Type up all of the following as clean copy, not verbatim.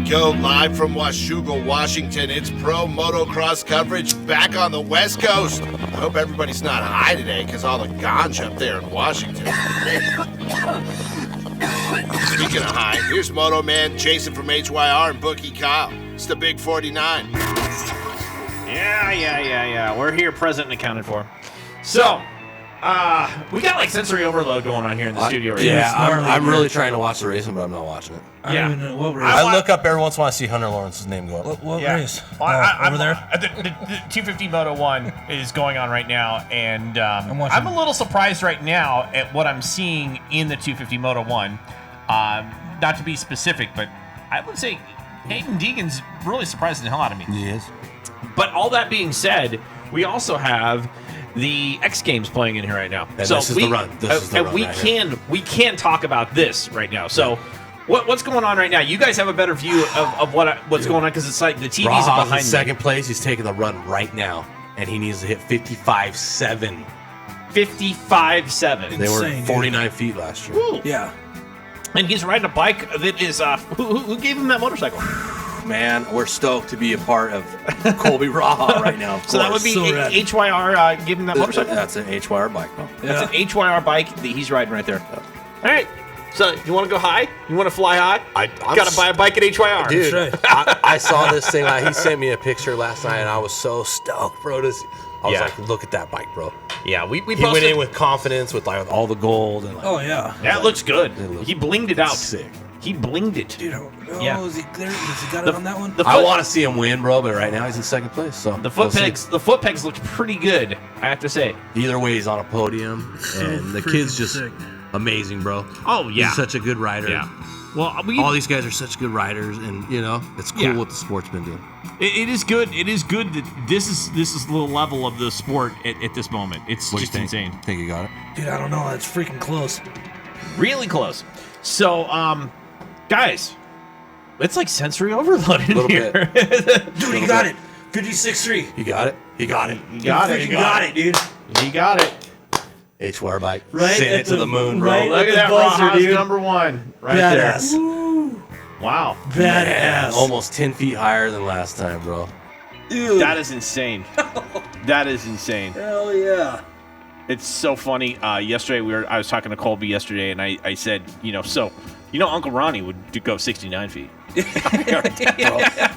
go live from Wasougal, Washington. It's pro motocross coverage back on the West Coast. I hope everybody's not high today because all the ganja up there in Washington. Speaking of high, here's Moto Man Jason from HYR and Bookie Kyle. It's the Big 49. Yeah. We're here, present and accounted for. So, we got like sensory overload going on here in the studio right now. Yeah, I'm really trying to watch the racing, but I'm not watching it. I don't even know what race. I look up every once in a while to see Hunter Lawrence's name go up. What race? Over there? The 250 Moto 1 is going on right now, and I'm a little surprised right now at what I'm seeing in the 250 Moto 1. Not to be specific, but I would say Hayden Deegan's really surprising the hell out of me. He is. But all that being said, we also have the X Games playing in here right now. And so this is the run. We can talk about this right now. So what's going on right now? You guys have a better view of what's going on because it's like the TVs are behind in second place. He's taking the run right now, and he needs to hit 55.7. 55.7. They were 49 feet last year. Ooh. Yeah. And he's riding a bike that is who gave him that motorcycle? Man, we're stoked to be a part of Colby Raha right now. So that would be HYR giving that motorcycle? That's an HYR bike. That's an HYR bike that he's riding right there. All right. So you want to go high? You want to fly high? I'm got to buy a bike at HYR. Dude, That's right. I saw this thing. He sent me a picture last night, and I was so stoked, bro. I was like, look at that bike, bro. Yeah, we He went in with confidence with like all the gold. And like, Oh, yeah. That looks good. He blinged it out. Sick. He blinged it. Dude, Yeah. is he clear? Has he got it on that one? The I foot, want to see him win, bro, but right now he's in second place. So the foot pegs looked pretty good, I have to say. Either way, he's on a podium, and the kid's just amazing, bro. Oh yeah, He's such a good rider. yeah. Well, all these guys are such good riders, and it's cool what the sport's been doing. It is good. It is good that this is the level of the sport at this moment. It's just insane. Think you got it? Dude, I don't know. That's freaking close. Really close. So, guys, it's like sensory overload in here. Dude, you got it. 56.3. You got it? He got it. You got it. You got it, dude. He got it. HYR bike. Right Send at it to the moon, bro. right Look at that buzzer, Raha's dude. number one right Badass. there. Wow. Badass. Man, almost 10 feet higher than last time, bro. Dude. That is insane. That is insane. Hell yeah. It's so funny. Yesterday I was talking to Colby yesterday, and I said, Uncle Ronnie would go 69 feet.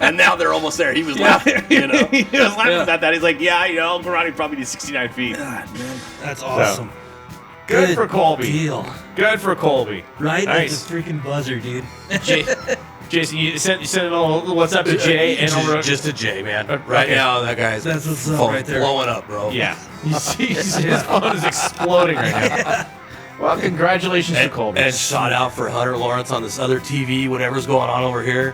And now they're almost there. He was laughing, He was laughing at that. He's like, Uncle Ronnie probably did 69 feet. God, man. That's awesome. Good for Colby. Deal. Good for Colby. Right? Nice. That's a freaking buzzer, dude. Jason, you sent a little WhatsApp to Jay and over. Just a J, man. Right now, that guy's That's what's up right there. blowing up, bro. Yeah. His phone is exploding right now. Well, congratulations to Colby. And shout out for Hunter Lawrence on this other TV, whatever's going on over here.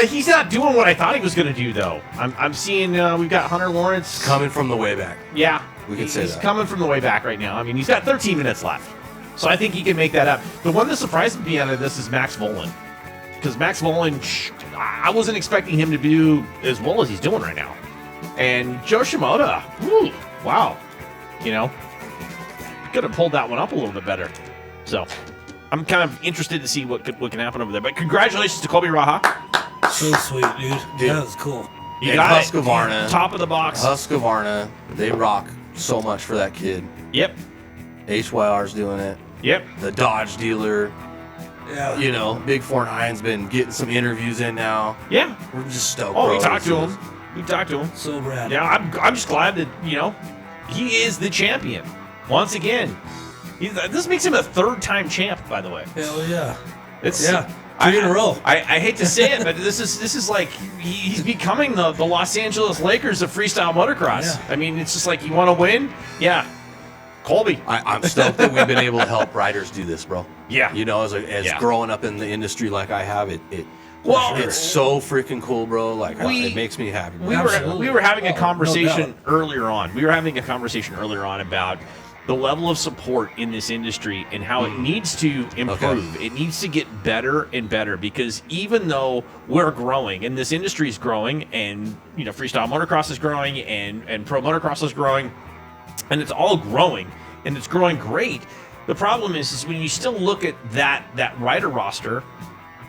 He's not doing what I thought he was going to do, though. I'm seeing we've got Hunter Lawrence. Coming from the way back. Yeah. We can say he's that. coming from the way back right now. I mean, he's got 13 minutes left. So I think he can make that up. The one that surprised me out of this is Max Volan. Because Max Volan, I wasn't expecting him to do as well as he's doing right now. And Joe Shimoda, wow. Could have pulled that one up a little bit better. So I'm kind of interested to see what can happen over there. But congratulations to Colby Raha. So sweet, dude. That was cool. You got Husqvarna. it. Top of the box. Husqvarna, they rock so much for that kid. Yep. HYR's doing it. Yep. The Dodge dealer. Yeah. Big 49's been getting some interviews in now. Yeah. We're just stoked. Oh, bro. we talked to him. We talked to him. So rad. Yeah, I'm just glad that, he is the champion. Once again. This makes him a third-time champ, by the way. Hell yeah. It's Yeah. 3 in a row. I hate to say it, but this is like he's becoming the Los Angeles Lakers of freestyle motocross. Yeah. I mean, it's just like you want to win? Yeah. Colby. I'm stoked that we've been able to help riders do this, bro. Yeah. As growing up in the industry like I have, Well, it's so freaking cool, bro. Like it makes me happy. Bro. We were having a No conversation doubt. earlier on. We were having a conversation earlier on about the level of support in this industry and how it needs to improve. Okay. It needs to get better and better because even though we're growing and this industry is growing and freestyle motocross is growing and pro motocross is growing and it's all growing and it's growing great. The problem is when you still look at that rider roster,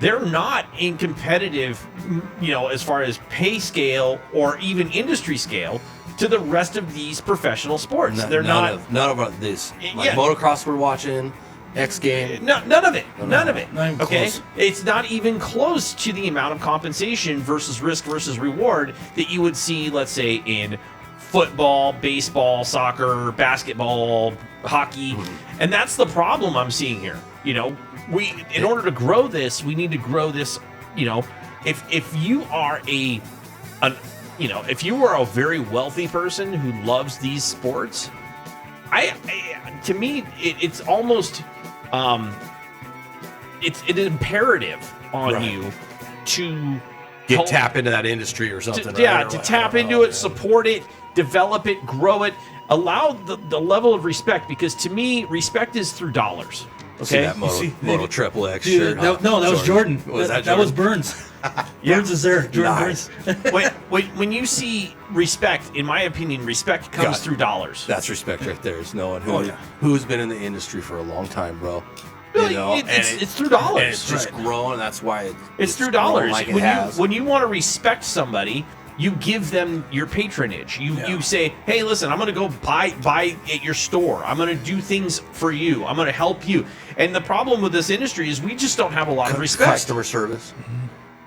they're not in competitive, as far as pay scale or even industry scale to the rest of these professional sports. They're not. None of this. Like Yeah. motocross we're watching, X game. None of it. None of it. Not even Okay, close. it's not even close to the amount of compensation versus risk versus reward that you would see, let's say, in football, baseball, soccer, basketball, hockey, and that's the problem I'm seeing here. In order to grow this, we need to grow this. If you are if you are a very wealthy person who loves these sports, to me, it's almost it's an imperative on you to Tap into that industry or something. to tap into it, support it, develop it, grow it, allow the level of respect, because to me, respect is through dollars. See Okay, that Moto Triple X Dude, shirt. that was Jordan. Was that That was Jordan? Burns. Burns is there. Jordan Nice. Burns. when you see respect, in my opinion, respect comes God. through dollars. That's respect right there. Is knowing Oh, yeah. who's been in the industry for a long time, bro. Really, and it's through dollars. And it's just growing. That's why It's through grown dollars. Like it when has. you want to respect somebody, you give them your patronage. You say, "Hey, listen, I'm going to go buy at your store. I'm going to do things for you. I'm going to help you." And the problem with this industry is we just don't have a lot of respect. Customer service.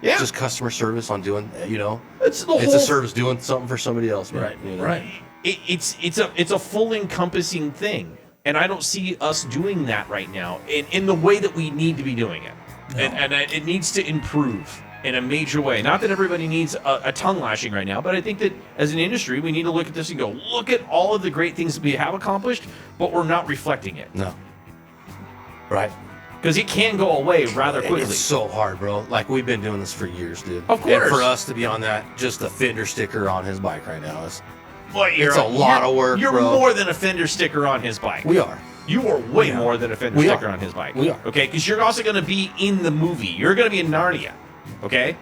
Yeah, Just customer service on doing. it's the It's whole a service doing something for somebody else, man. Right. You know? Right. It's a full encompassing thing, and I don't see us doing that right now in the way that we need to be doing it. No. And it needs to improve in a major way. Not that everybody needs a tongue lashing right now, but I think that as an industry, we need to look at this and go, look at all of the great things that we have accomplished, but we're not reflecting it. No. Right. Because it can go away rather quickly. It's so hard, bro. Like, we've been doing this for years, dude. Of course. And for us to be on that, just a fender sticker on his bike right now is. Boy, it's a lot of work, You're bro. more than a fender sticker on his bike. We are. You are way more than a fender We sticker are. on his bike. We are. Okay, because you're also going to be in the movie. You're going to be in Narnia. Okay?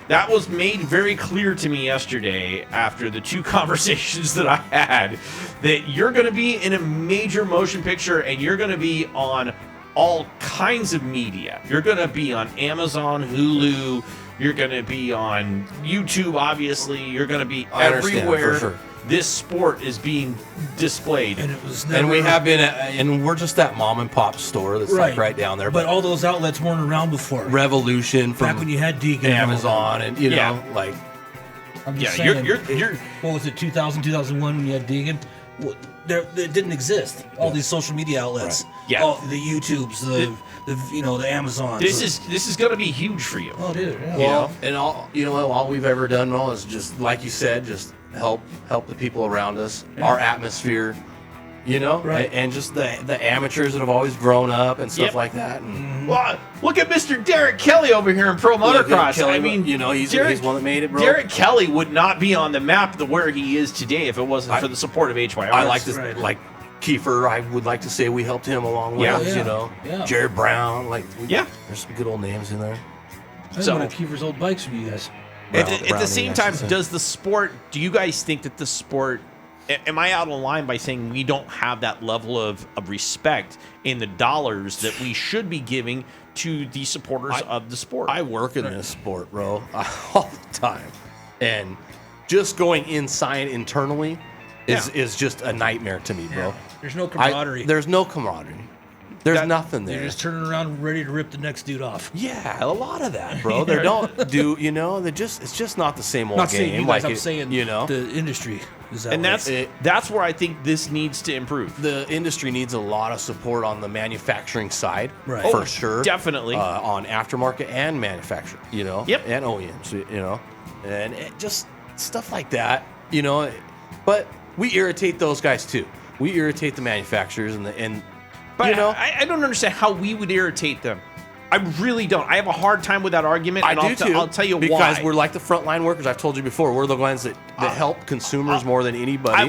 That was made very clear to me yesterday after the two conversations that I had, that you're going to be in a major motion picture and you're going to be on all kinds of media. You're going to be on Amazon, Hulu. You're going to be on YouTube, obviously. You're going to be I understand, everywhere. for sure. This sport is being displayed. And it was never, And we have been, and we're just that mom and pop store that's like right down there. But all those outlets weren't around before. Revolution from Back when you had Deegan, Amazon, and Yeah. like I'm just Yeah, saying, you're what was it, 2000, 2001 when you had Deegan? Well, it didn't exist. All these social media outlets. Right. Yeah. All the YouTubes, the Amazons. this is going to be huge for you. Oh, dude. Yeah. well, and all we've ever done, Mo, is just like you said, just help the people around us, our atmosphere, Right. and just the amateurs that have always grown up and stuff Yep. like that. And Well, look at Mr. Derek Kelly over here in pro motocross. Kelly, I mean, he's one that made it, bro. Derek Kelly would not be on the map the where he is today if it wasn't for the support of HYR. I like this, Right. like Kiefer. I would like to say we helped him along with, Yeah. Yeah. Jared Brown. Yeah. There's some good old names in there. I So- want to keep old bikes from you guys. At Brown, the same time, actually. do you guys think that the sport, am I out of line by saying we don't have that level of respect in the dollars that we should be giving to the supporters of the sport? I work in this sport, bro, all the time, and just going inside internally is just a nightmare to me, bro. There's no camaraderie. There's no camaraderie. There's nothing there. You're just turning around ready to rip the next dude off. Yeah, a lot of that, bro. They don't do, it's just not the same old Not game. saying you guys, like I'm it, saying the industry is that and way. that's where I think this needs to improve. the industry needs a lot of support on the manufacturing side, Right. for Oh, sure. definitely. On aftermarket and manufacturing, Yep. and OEMs, and just stuff like that, But we irritate those guys too. We irritate the manufacturers But I don't understand how we would irritate them. I really don't. I have a hard time with that argument. I and do too. I'll tell you because why. we're like the frontline workers. I've told you before. We're the ones that help consumers more than anybody. I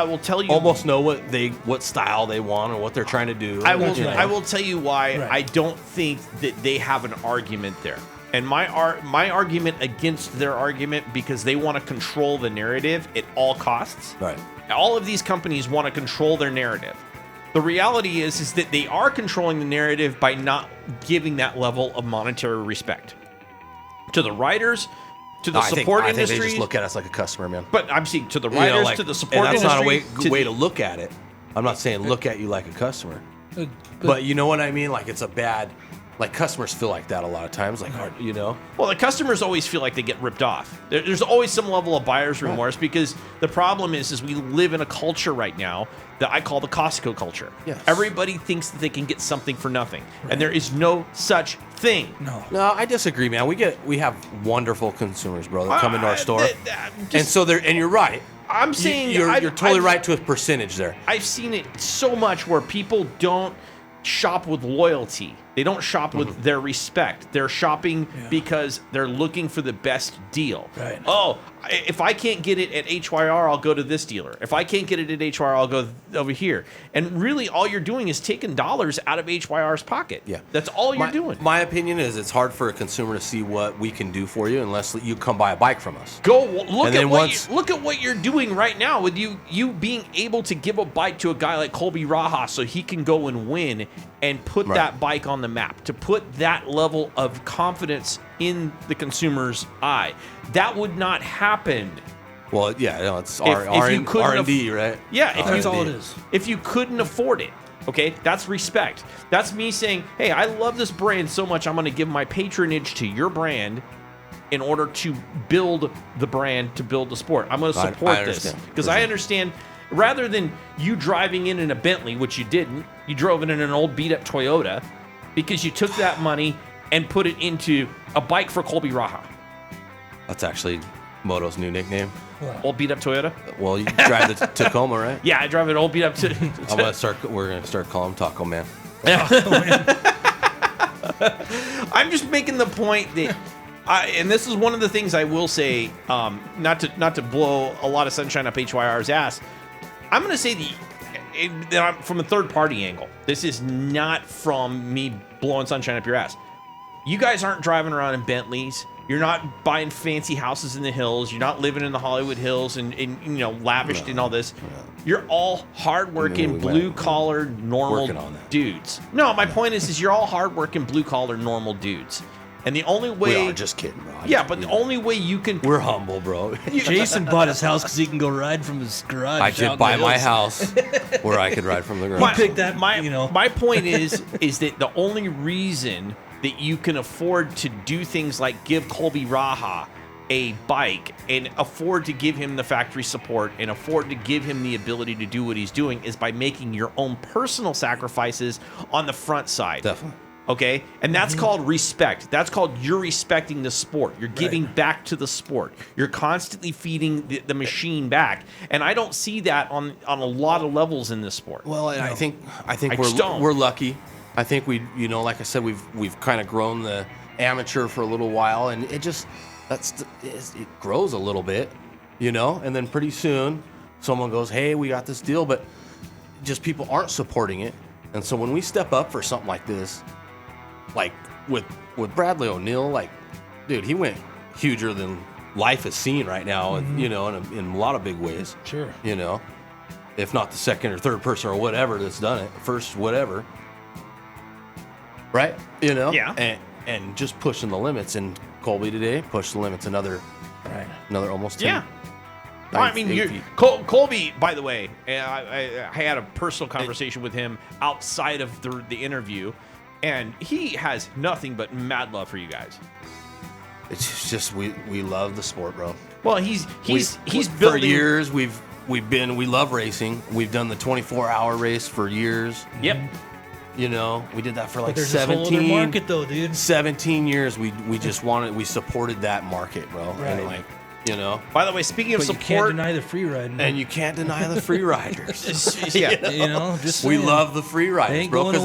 will tell you. Almost know what style they want or what they're trying to do. I will. you know. I will tell you why Right. I don't think that they have an argument there. And my argument against their argument, because they want to control the narrative at all costs. Right. All of these companies want to control their narrative. The reality is that they are controlling the narrative by not giving that level of monetary respect to the riders, to the support I industry. think they just look at us like a customer, man. But I'm saying to the riders, to the support and that's industry. not a way to look at it. I'm not saying look at you like a customer. But you know what I mean? Like, it's a bad... Like, customers feel like that a lot of times. Like, you know? Well, the customers always feel like they get ripped off. There's always some level of buyer's remorse because the problem is we live in a culture right now that I call the Costco culture. Yes. Everybody thinks that they can get something for nothing. And there is no such thing. No, I disagree, man. We have wonderful consumers, bro, that come into our store. And so and you're right. I'm saying... You're totally right to a percentage there. I've seen it so much where people don't shop with loyalty. They don't shop with their respect. They're shopping because they're looking for the best deal. Right. Oh, if I can't get it at HYR, I'll go to this dealer. If I can't get it at HYR, I'll go over here. And really, all you're doing is taking dollars out of HYR's pocket. Yeah. That's all you're doing. My opinion is it's hard for a consumer to see what we can do for you unless you come buy a bike from us. Look at what you're doing right now with you being able to give a bike to a guy like Colby Raha so he can go and win and put that bike on the map, to put that level of confidence in the consumer's eye. That would not happen. Well, yeah, no, it's if you couldn't R&D, right? Yeah, That's all it is. If you couldn't afford it, okay, that's respect. That's me saying, hey, I love this brand so much, I'm going to give my patronage to your brand in order to build the brand, to build the sport. I'm going to support this because I understand. Rather than you driving in a Bentley, which you didn't, you drove it in an old beat-up Toyota because you took that money and put it into a bike for Colby Raha. That's actually Moto's new nickname. Old beat-up Toyota? Well, you drive the Tacoma, right? Yeah, I drive an old beat-up We're gonna start calling him Taco Man. I'm just making the point that, and this is one of the things I will say, not to blow a lot of sunshine up HYR's ass. I'm going to say that I'm from a third-party angle. This is not from me blowing sunshine up your ass. You guys aren't driving around in Bentleys. You're not buying fancy houses in the hills. You're not living in the Hollywood Hills and lavished in all this. You're all hardworking, blue-collar, normal dudes. No, my point is you're all hardworking, blue-collar, normal dudes. And the only way... We are, just kidding, bro. But the only way you can... We're humble, bro. Jason bought his house because he can go ride from his garage. I did buy my house where I could ride from the garage. My point is that the only reason that you can afford to do things like give Colby Raha a bike and afford to give him the factory support and afford to give him the ability to do what he's doing is by making your own personal sacrifices on the front side. Definitely. Okay? And that's called respect. That's called you're respecting the sport. You're giving back to the sport. You're constantly feeding the machine back. And I don't see that on a lot of levels in this sport. Well, and I think we're lucky. I think like I said, we've kind of grown the amateur for a little while, and it just it grows a little bit, and then pretty soon someone goes, hey, we got this deal, but just people aren't supporting it. And so when we step up for something like this, like with Bradley O'Neill, like, dude, he went huger than life has seen right now, and in a lot of big ways. Sure. If not the second or third person or whatever that's done it, first whatever. Right? Yeah. And just pushing the limits. And Colby today pushed the limits another almost 10. Yeah. Well, I mean, Colby, by the way, I had a personal conversation with him outside of the interview, and he has nothing but mad love for you guys. It's just we love the sport, bro. Well, he's building for years. We love racing. We've done the 24-hour race for years. Yep. We did that for like there's 17 this whole other market though, dude. 17 years. We just we supported that market, bro. Right. And By the way, speaking of support, you can't deny the free riding. And you can't deny the free riders. Yeah. Just we saying. love the free riders, bro, because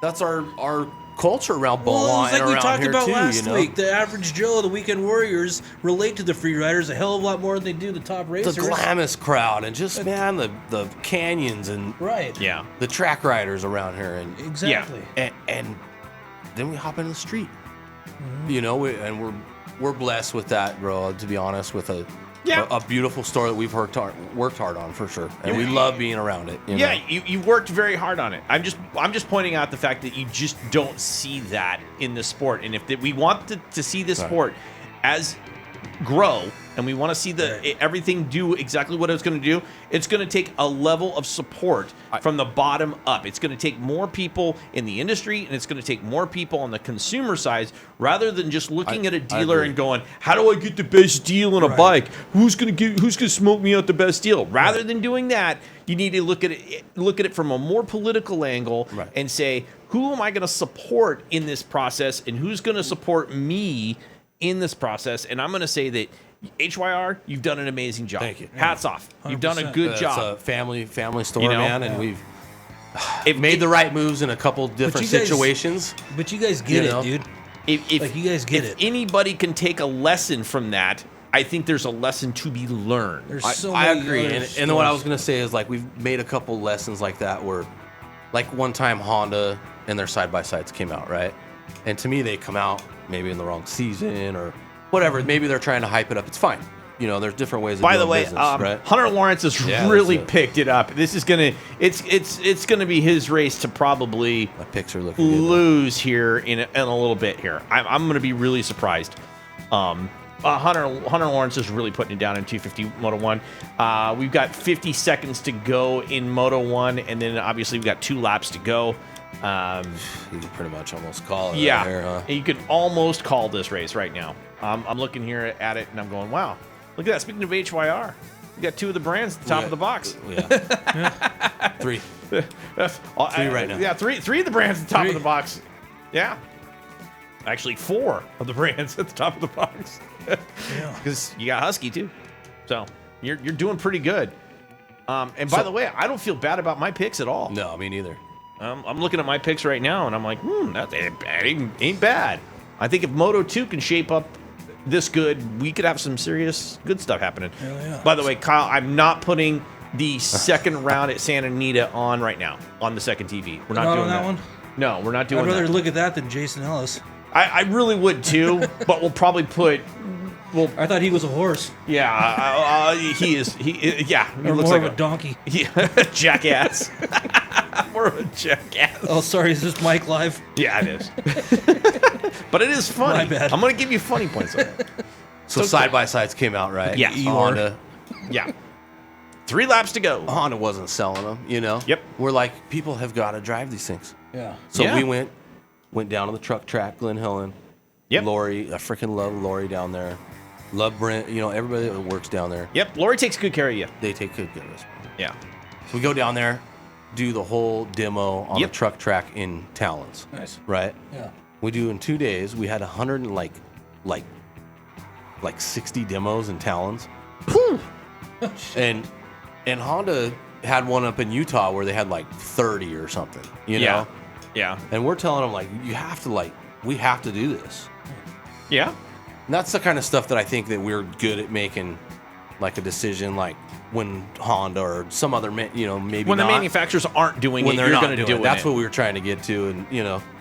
that's our culture around Beaumont and around here too. We talked about last week. The average Joe, the weekend warriors, relate to the free riders a hell of a lot more than they do the top racers. The Glamis crowd and just the canyons and the track riders around here and exactly. And then we hop into the street. You know, we're blessed with that, bro. To be honest, with a beautiful store that we've worked hard on for sure, and we love being around it. You know? You worked very hard on it. I'm just pointing out the fact that you just don't see that in the sport, and if we want to see this sport as grow, and we want to see everything do exactly what it's going to do, it's going to take a level of support from the bottom up. It's going to take more people in the industry, and it's going to take more people on the consumer side, rather than just looking at a dealer and going, how do I get the best deal on a bike? Who's going to smoke me out the best deal? Rather than doing that, you need to look at it from a more political angle and say, who am I going to support in this process, and who's going to support me in this process? And I'm going to say that HYR, you've done an amazing job. Thank you. Hats off. 100%. You've done a good job. It's a family store, man, and we've made the right moves in a couple different situations. But you guys get it, dude. If you guys get if anybody can take a lesson from that, I think there's a lesson to be learned. There's so I many agree. other And what I was going to say is, like, we've made a couple lessons like that where, like, one time Honda and their side-by-sides came out, right? And to me, they come out maybe in the wrong season or whatever. Maybe they're trying to hype it up. It's fine. You know, there's different ways of doing business, right? Hunter Lawrence has really picked it up. This is it's gonna be his race to probably My picks are looking lose here in a little bit here. I'm gonna be really surprised. Hunter Lawrence is really putting it down in 250 Moto 1. We've got 50 seconds to go in Moto 1, and then obviously we've got 2 laps to go. You can pretty much almost call it. Yeah, right here, huh? You could almost call this race right now. I'm looking here at it, and I'm going, wow, look at that. Speaking of HYR, we got 2 of the brands at the top of the box. Yeah. 3. 3 right now. Yeah, three of the brands at the top of the box. Yeah. Actually, 4 of the brands at the top of the box. Because you got Husky, too. So you're doing pretty good. And by the way, I don't feel bad about my picks at all. No, me neither. I'm looking at my picks right now, and I'm like, that ain't bad. I think if Moto 2 can shape up this good, we could have some serious good stuff happening. Yeah. By the way, Kyle, I'm not putting the second round at Santa Anita on right now on the second TV. We're not doing on that one. No, we're not doing I'd that. rather look at that than Jason Ellis. I really would too, but we'll probably put. I thought he was a horse. Yeah, he is. He or looks more like of a donkey. Yeah, jackass. More of a jackass. Oh, sorry. Is this mic live? Yeah, it is. But it is funny. My bad. I'm going to give you funny points on it. So side-by-sides came out, right? Yeah. Honda. Yeah. 3 laps to go. Honda wasn't selling them, you know? Yep. We're like, people have got to drive these things. Yeah. So we went down to the truck track, Glen Helen. Yep. Lori, I freaking love Lori down there. Love Brent, you know, everybody that works down there. Yep. Lori takes good care of you. They take good care of us. Yeah. So we go down there, do the whole demo on the truck track in Talons. Nice. Right? Yeah. We do in 2 days. We had 100 and like 60 demos in Talons. and Honda had one up in Utah where they had like 30 or something, you know? Yeah. And we're telling them, like, we have to do this. Yeah. And that's the kind of stuff that I think that we're good at making, like a decision, like when Honda or some other, maybe when the not. manufacturers aren't doing When it, they're you're not going to doing do it. That's what we were trying to get to, and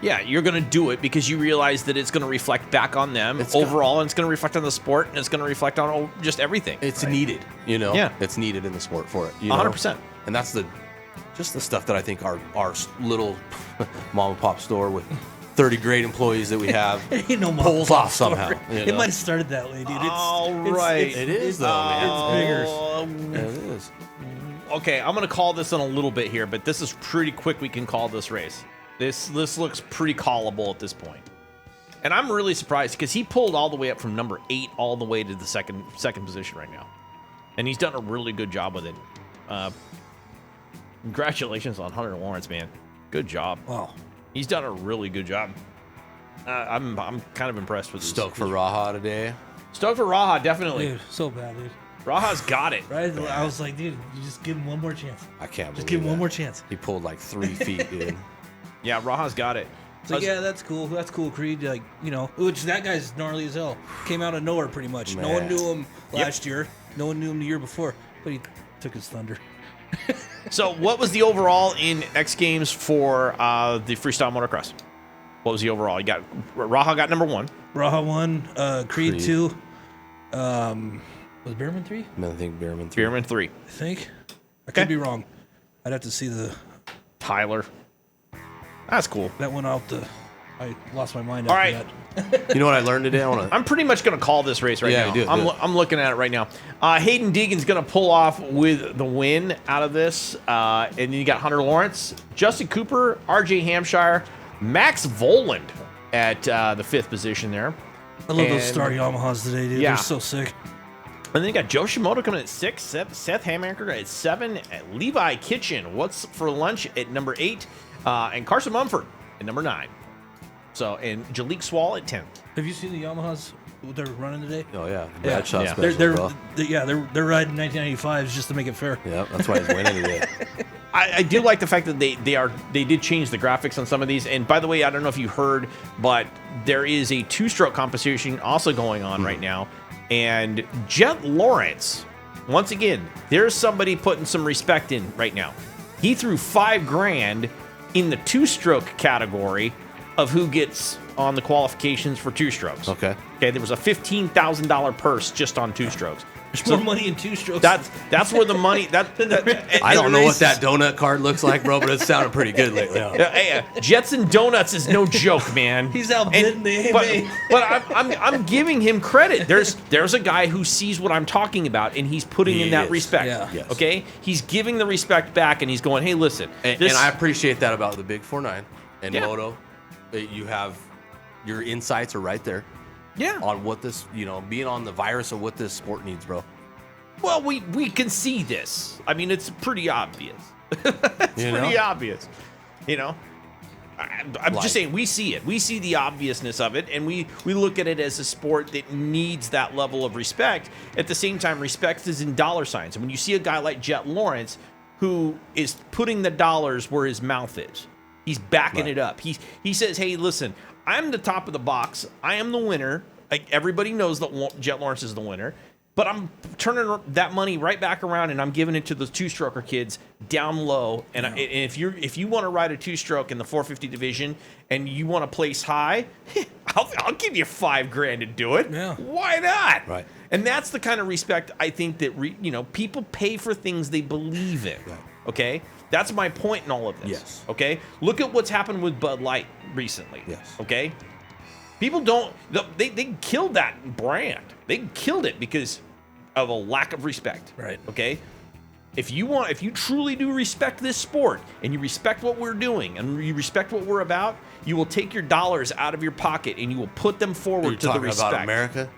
Yeah, you're going to do it because you realize that it's going to reflect back on them overall, and it's going to reflect on the sport, and it's going to reflect on just everything. It's needed, Yeah. It's needed in the sport for it, 100%. And that's just the stuff that I think our little mom and pop store with 30 great employees that we have Ain't no pulls off somehow. It might have started that way, dude. It is, though, man. It's bigger. It is. Okay, I'm going to call this in a little bit here, but this is pretty quick. We can call this race. This looks pretty callable at this point. And I'm really surprised because he pulled all the way up from number 8 all the way to the second position right now. And he's done a really good job with it. Congratulations on Hunter Lawrence, man. Good job. Wow. He's done a really good job. I'm kind of impressed with this. Stoked for Raha today. Stoked for Raha, definitely. Dude, so bad, dude. Raha's got it. Right? I was like, dude, you just give him one more chance. I can't Just believe give him that. one more chance. He pulled like 3 feet, dude. Yeah, Raha's got it. It's like, yeah, that's cool. That's cool, Creed. Like, which that guy's gnarly as hell. Came out of nowhere pretty much. Man. No one knew him last year. No one knew him the year before. But he took his thunder. So, what was the overall in X Games for the freestyle motocross? What was the overall? You got Raha got number 1. Raha 1, Creed 2. Was Beerman 3? I think Beerman 3. Beerman 3. I think. I Okay. could be wrong. I'd have to see the. Tyler. That's cool. That went out the. I lost my mind All after right. that. You know what I learned today? I'm pretty much going to call this race right Yeah, now. do it, I'm looking at it right now. Hayden Deegan's going to pull off with the win out of this. And then you got Hunter Lawrence, Justin Cooper, RJ Hampshire, Max Voland at the 5th position there. I love those Star Yamahas today, dude. Yeah. They're so sick. And then you got Joe Shimoda coming at 6, Seth Hamaker at 7, Levi Kitchen, What's for Lunch at number 8, and Carson Mumford at number 9. So, and Jalik Swall at 10. Have you seen the Yamahas they're running today? Oh yeah, Yeah. Bad shot Yeah. special, They're bro. they're riding 1995s just to make it fair. Yeah, that's why he's winning today. I do like the fact that they did change the graphics on some of these. And by the way, I don't know if you heard, but there is a 2-stroke competition also going on right now. And Jet Lawrence, once again, there's somebody putting some respect in right now. He threw $5,000 in the 2-stroke category of who gets on the qualifications for 2 strokes. Okay. Okay, there was a $15,000 purse just on 2 strokes. There's more money in 2 strokes. That's where the money. I don't know what that donut card looks like, bro, but it sounded pretty good lately. Huh? Hey, Jets and Donuts is no joke, man. He's outbidding the but, AMA. but I'm giving him credit. There's a guy who sees what I'm talking about, and he's putting in that is. respect. Yeah. Yes. Okay, he's giving the respect back, and he's going, hey, listen. And I appreciate that about the Big 4-9 and Yeah. Moto. You have your insights are right there yeah. on what this, being on the virus of what this sport needs, bro. Well, we can see this. I mean, it's pretty obvious. It's You know? pretty obvious. I'm just saying, we see it. We see the obviousness of it, and we look at it as a sport that needs that level of respect. At the same time, respect is in dollar signs. And when you see a guy like Jet Lawrence, who is putting the dollars where his mouth is, he's backing it up. He says, hey, listen, I'm the top of the box. I am the winner. Like, everybody knows that Jet Lawrence is the winner. But I'm turning that money right back around, and I'm giving it to those 2-stroker kids down low. And, and if you want to ride a 2-stroke in the 450 division and you want to place high, I'll give you $5,000 to do it. Yeah. Why not? Right. And that's the kind of respect I think that people pay for things they believe in. Right. Okay, that's my point in all of this. Yes. Okay, look at what's happened with Bud Light recently. Yes. Okay, people don't. They killed that brand. They killed it because of a lack of respect. Right. Okay. If you truly do respect this sport and you respect what we're doing and you respect what we're about, you will take your dollars out of your pocket and you will put them forward to the respect. About America?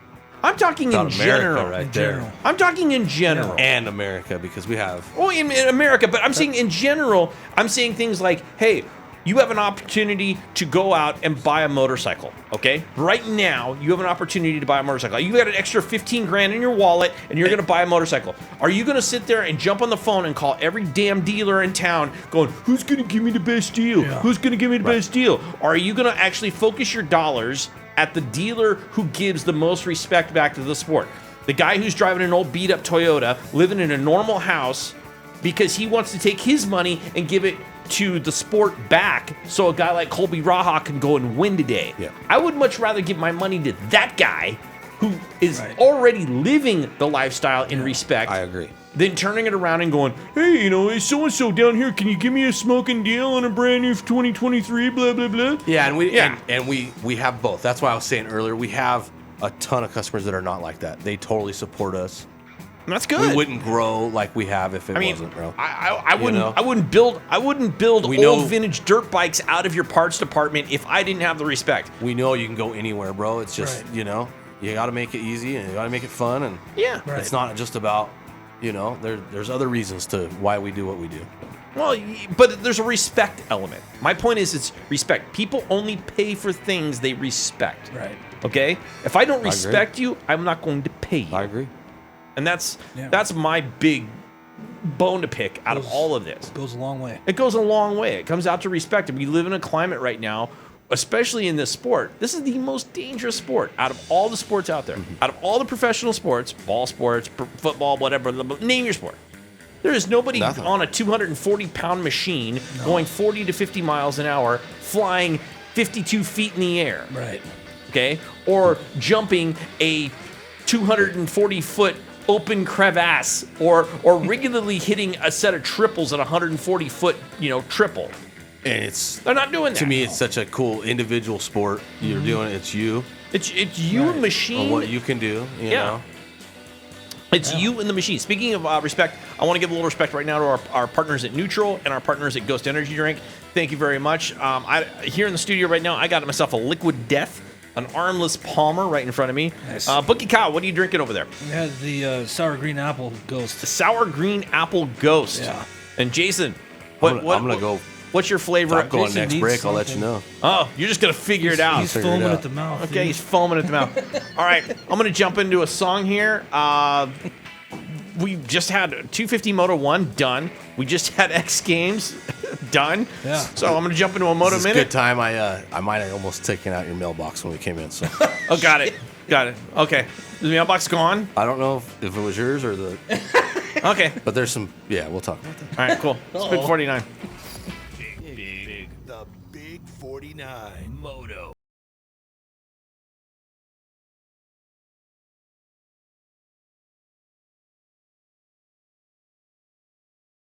I'm talking About in America general. right In there. general. I'm talking in general. And America, because we have. Well, in America, but I'm saying in general, I'm saying things like, hey, you have an opportunity to go out and buy a motorcycle, okay? Right now, you have an opportunity to buy a motorcycle. You got an extra $15,000 in your wallet, and you're going to buy a motorcycle. Are you going to sit there and jump on the phone and call every damn dealer in town going, who's going to give me the best deal? Yeah. Who's going to give me the best deal? Or are you going to actually focus your dollars at the dealer who gives the most respect back to the sport? The guy who's driving an old beat-up Toyota, living in a normal house, because he wants to take his money and give it to the sport back so a guy like Colby Raha can go and win today. Yeah. I would much rather give my money to that guy who is Right. already living the lifestyle in respect. I agree. Than turning it around and going, hey, is so-and-so down here, can you give me a smoking deal on a brand new 2023, blah, blah, blah? Yeah, and we Yeah. And we have both. That's why I was saying earlier, we have a ton of customers that are not like that. They totally support us. And that's good. We wouldn't grow like we have if it wasn't, bro. I wouldn't. know? I wouldn't build We old know- vintage dirt bikes out of your parts department if I didn't have the respect. We know you can go anywhere, bro. It's just, Right. you got to make it easy and you got to make it fun. And Yeah. Right. it's not just about, there's other reasons to why we do what we do. Well, but there's a respect element. My point is, it's respect. People only pay for things they respect. Right. Okay. If I don't agree. respect you, I'm not going to pay you. I agree. And that's Yeah. my big bone to pick out of all of this. Goes a long way. It goes a long way. It comes out to respect. And we live in a climate right now, especially in this sport. This is the most dangerous sport out of all the sports out there. Out of all the professional sports, ball sports, football, whatever, name your sport. There is nobody Nothing. on a 240-pound machine going 40 to 50 miles an hour, flying 52 feet in the air. Right. Okay? Or jumping a 240-foot open crevasse, or regularly hitting a set of triples at 140-foot, triple. And They're not doing that. To me, it's such a cool individual sport. You're doing it. It's you. It's you and machine. And what you can do. You know. It's you and the machine. Speaking of respect, I want to give a little respect right now to our partners at Neutral and our partners at Ghost Energy Drink. Thank you very much. Here in the studio right now, I got myself a Liquid Death, an armless Palmer right in front of me. Nice. Bookie Cow, what are you drinking over there? We had the sour green apple ghost. The sour green apple ghost. Yeah. And Jason, I'm gonna go. What's your flavor? I'm going Jason next needs break. I'll let something. you know. Oh, you're just gonna figure it out. He's figure it foaming out. at the mouth. Okay, dude. he's foaming at the mouth. All right, I'm gonna jump into a song here. We just had 250 Moto 1 done. We just had X Games done. Yeah. So I'm gonna jump into a Moto This is a Minute. good time. I might have almost taken out your mailbox when we came in. So Oh, got it. Okay. Is the mailbox gone? I don't know if it was yours or the. Okay. But there's some. Yeah, we'll talk about that. All right, cool. It's Big 49. The Big 49. Moto.